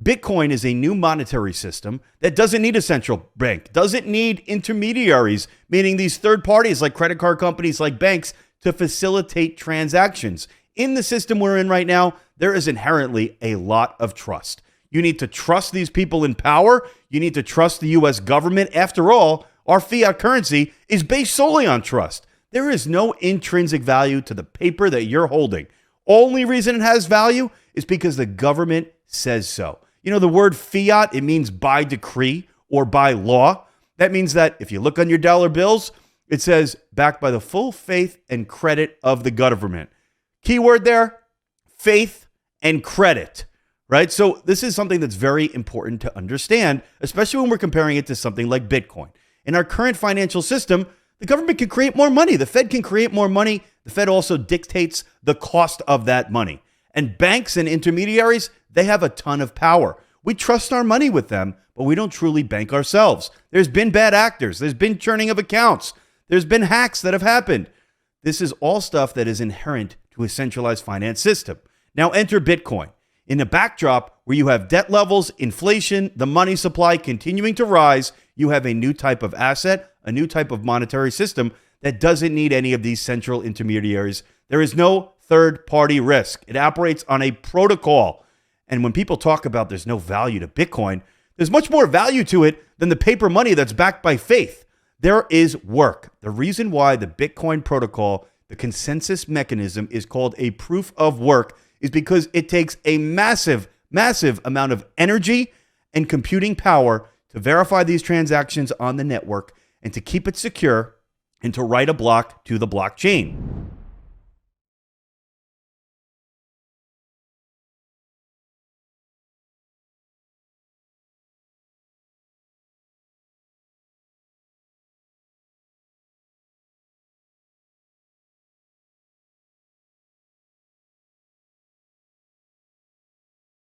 Bitcoin is a new monetary system that doesn't need a central bank, doesn't need intermediaries, meaning these third parties like credit card companies, like banks, to facilitate transactions. In the system we're in right now, there is inherently a lot of trust. You need to trust these people in power. You need to trust the U.S. government. After all, our fiat currency is based solely on trust. There is no intrinsic value to the paper that you're holding. Only reason it has value is because the government says so. You know, the word fiat, it means by decree or by law. That means that if you look on your dollar bills, it says backed by the full faith and credit of the government. Keyword there, faith and credit, right? So this is something that's very important to understand, especially when we're comparing it to something like Bitcoin. In our current financial system, the government can create more money. The Fed can create more money. The Fed also dictates the cost of that money. And banks and intermediaries, they have a ton of power. We trust our money with them, but we don't truly bank ourselves. There's been bad actors. There's been churning of accounts. There's been hacks that have happened. This is all stuff that is inherent to a centralized finance system. Now enter Bitcoin. In a backdrop where you have debt levels, inflation, the money supply continuing to rise, you have a new type of asset, a new type of monetary system that doesn't need any of these central intermediaries. There is no third-party risk. It operates on a protocol. And when people talk about there's no value to Bitcoin, there's much more value to it than the paper money that's backed by faith. There is work. The reason why the Bitcoin protocol, the consensus mechanism, is called a proof of work is because it takes a massive, massive amount of energy and computing power to verify these transactions on the network and to keep it secure and to write a block to the blockchain.